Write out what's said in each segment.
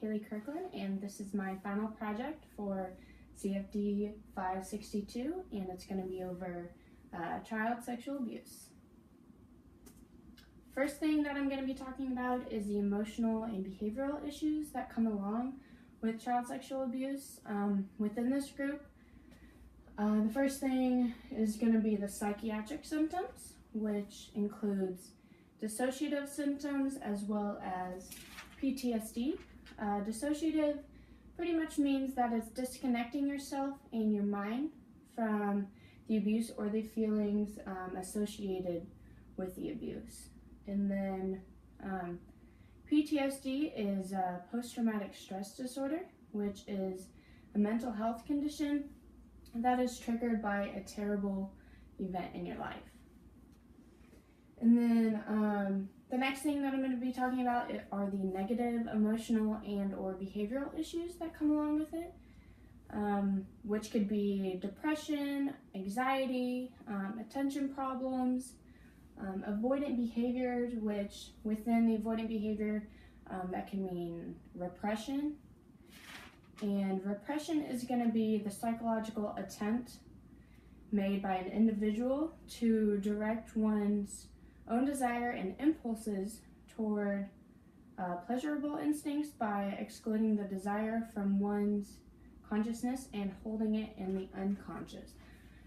Haley Kirkland, and this is my final project for CFD 562, and it's going to be over child sexual abuse. First thing that I'm going to be talking about is the emotional and behavioral issues that come along with child sexual abuse within this group. The first thing is going to be the psychiatric symptoms, which includes dissociative symptoms as well as PTSD. Dissociative pretty much means that it's disconnecting yourself and your mind from the abuse or the feelings associated with the abuse. And then PTSD is a post-traumatic stress disorder, which is a mental health condition that is triggered by a terrible event in your life. And then the next thing that I'm going to be talking about are the negative emotional and or behavioral issues that come along with it, which could be depression, anxiety, attention problems, avoidant behaviors, which within the avoidant behavior that can mean repression. And repression is going to be the psychological attempt made by an individual to direct one's own desire and impulses toward pleasurable instincts by excluding the desire from one's consciousness and holding it in the unconscious.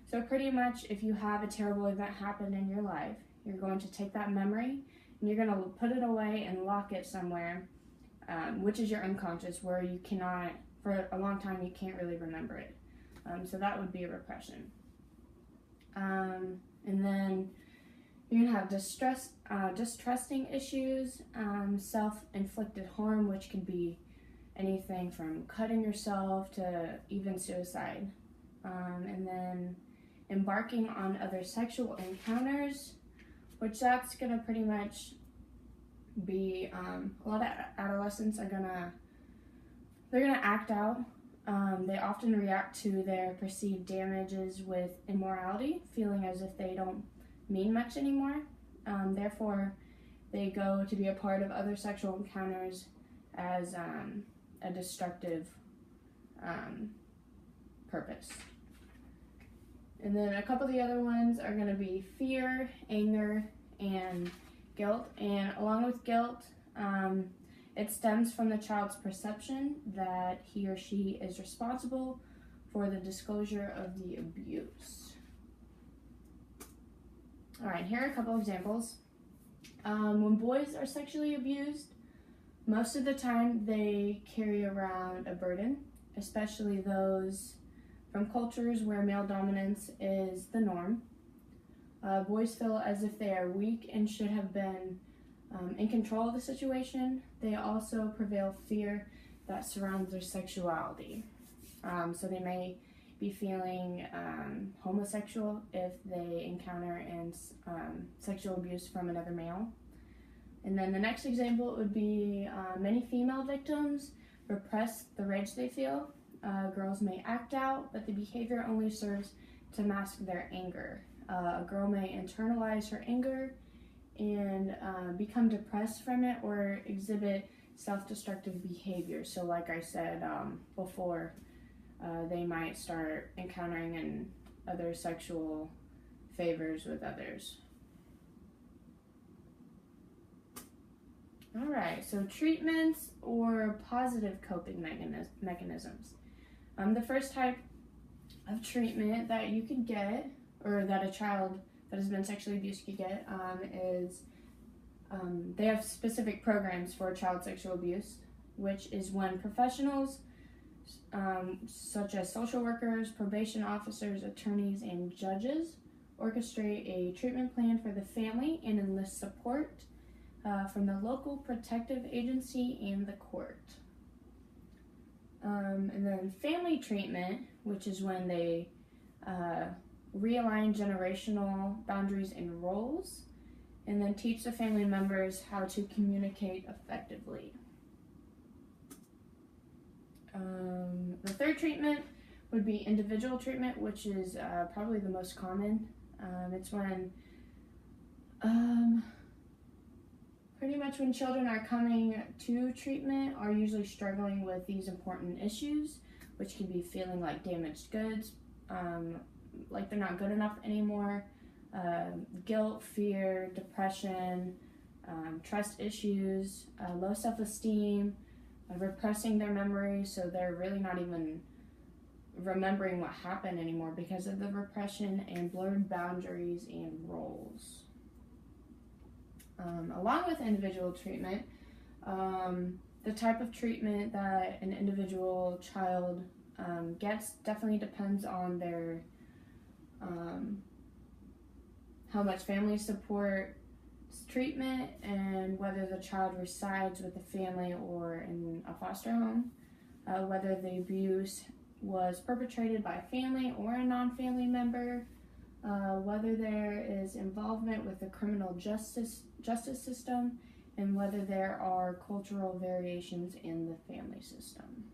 So pretty much if you have a terrible event happen in your life, you're going to take that memory and you're going to put it away and lock it somewhere, which is your unconscious, where you cannot, for a long time, you can't really remember it. So that would be a repression. And then you're going to have distrusting issues, self-inflicted harm, which could be anything from cutting yourself to even suicide. And then embarking on other sexual encounters, which that's going to pretty much be, a lot of adolescents are they're going to act out. They often react to their perceived damages with immorality, feeling as if they don't mean much anymore. Therefore, they go to be a part of other sexual encounters as a destructive purpose. And then a couple of the other ones are going to be fear, anger, and guilt. And along with guilt, it stems from the child's perception that he or she is responsible for the disclosure of the abuse. All right, here are a couple examples. When boys are sexually abused, most of the time they carry around a burden, especially those from cultures where male dominance is the norm. Boys feel as if they are weak and should have been in control of the situation. They also prevail fear that surrounds their sexuality. So they may be feeling homosexual if they encounter sexual abuse from another male. And then the next example would be many female victims repress the rage they feel. Girls may act out, but the behavior only serves to mask their anger. A girl may internalize her anger and become depressed from it or exhibit self-destructive behavior. So like I said before, they might start encountering other sexual favors with others. All right, so treatments or positive coping mechanisms. The first type of treatment that you could get, or that a child that has been sexually abused could get, is they have specific programs for child sexual abuse, which is when professionals such as social workers, probation officers, attorneys, and judges orchestrate a treatment plan for the family and enlist support from the local protective agency and the court. And then family treatment, which is when they realign generational boundaries and roles, and then teach the family members how to communicate effectively. The third treatment would be individual treatment, which is probably the most common. It's when Pretty much when children are coming to treatment are usually struggling with these important issues, which can be feeling like damaged goods, like they're not good enough anymore, guilt, fear, depression, trust issues, low self-esteem, repressing their memories, so they're really not even remembering what happened anymore because of the repression, and blurred boundaries and roles. Along with individual treatment, the type of treatment that an individual child gets definitely depends on their how much family support treatment, and whether the child resides with a family or in a foster home, whether the abuse was perpetrated by a family or a non-family member, whether there is involvement with the criminal justice system, and whether there are cultural variations in the family system.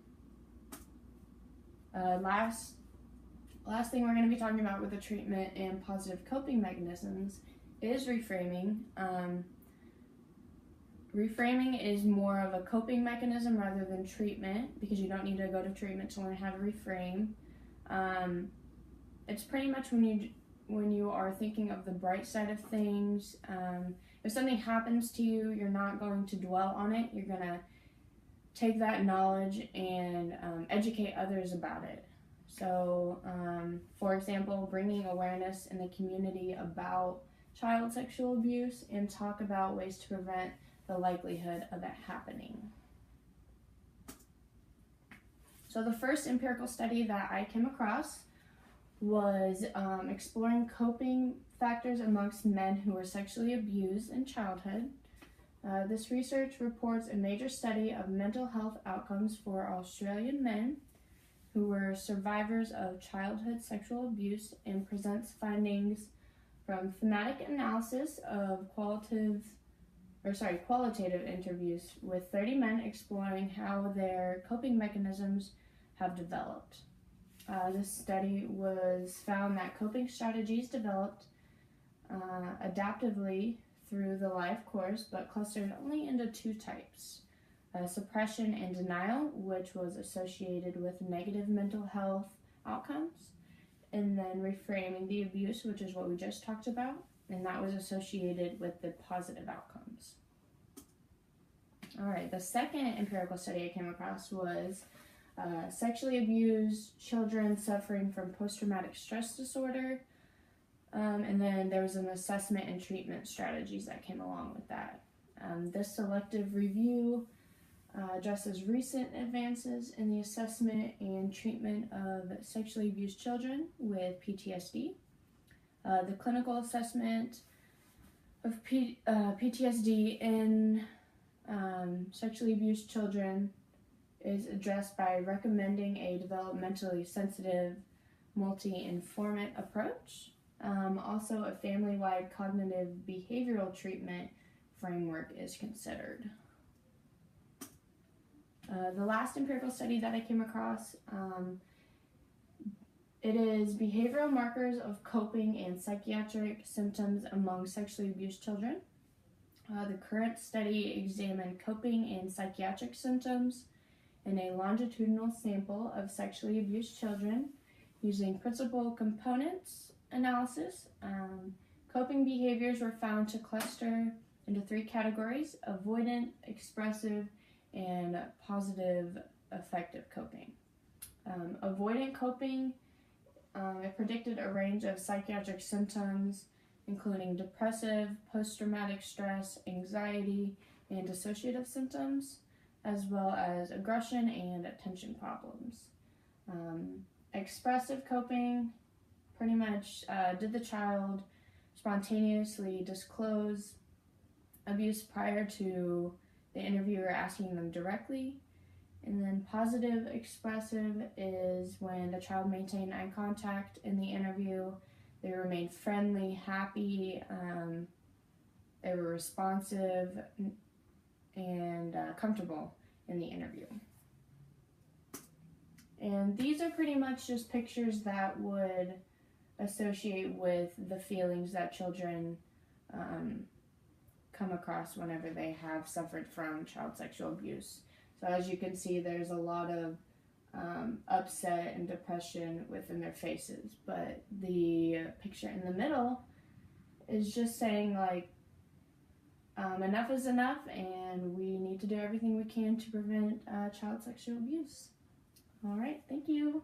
Last thing we're going to be talking about with the treatment and positive coping mechanisms is reframing. Reframing is more of a coping mechanism rather than treatment, because you don't need to go to treatment to learn how to reframe. It's pretty much when you are thinking of the bright side of things. If something happens to you, you're not going to dwell on it. You're going to take that knowledge and educate others about it. So, for example, bringing awareness in the community about child sexual abuse and talk about ways to prevent the likelihood of it happening. So the first empirical study that I came across was exploring coping factors amongst men who were sexually abused in childhood. This research reports a major study of mental health outcomes for Australian men who were survivors of childhood sexual abuse, and presents findings from thematic analysis of qualitative interviews with 30 men exploring how their coping mechanisms have developed. This study found that coping strategies developed adaptively through the life course, but clustered only into two types: suppression and denial, which was associated with negative mental health outcomes, and then reframing the abuse, which is what we just talked about, and that was associated with the positive outcomes. All right, the second empirical study I came across was sexually abused children suffering from post-traumatic stress disorder, and then there was an assessment and treatment strategies that came along with that. This selective review addresses recent advances in the assessment and treatment of sexually abused children with PTSD. The clinical assessment of PTSD in sexually abused children is addressed by recommending a developmentally sensitive, multi-informant approach. Also, a family-wide cognitive behavioral treatment framework is considered. The last empirical study that I came across, it is behavioral markers of coping and psychiatric symptoms among sexually abused children. The current study examined coping and psychiatric symptoms in a longitudinal sample of sexually abused children using principal components analysis. Coping behaviors were found to cluster into three categories: avoidant, expressive, and positive affective coping. Avoidant coping, it predicted a range of psychiatric symptoms including depressive, post-traumatic stress, anxiety, and dissociative symptoms, as well as aggression and attention problems. Expressive coping pretty much did the child spontaneously disclose abuse prior to the interviewer asking them directly. And then positive expressive is when the child maintained eye contact in the interview, they remained friendly, happy, they were responsive and comfortable in the interview. And these are pretty much just pictures that would associate with the feelings that children come across whenever they have suffered from child sexual abuse. So as you can see, there's a lot of upset and depression within their faces, but the picture in the middle is just saying, like, enough is enough, and we need to do everything we can to prevent child sexual abuse. All right, thank you.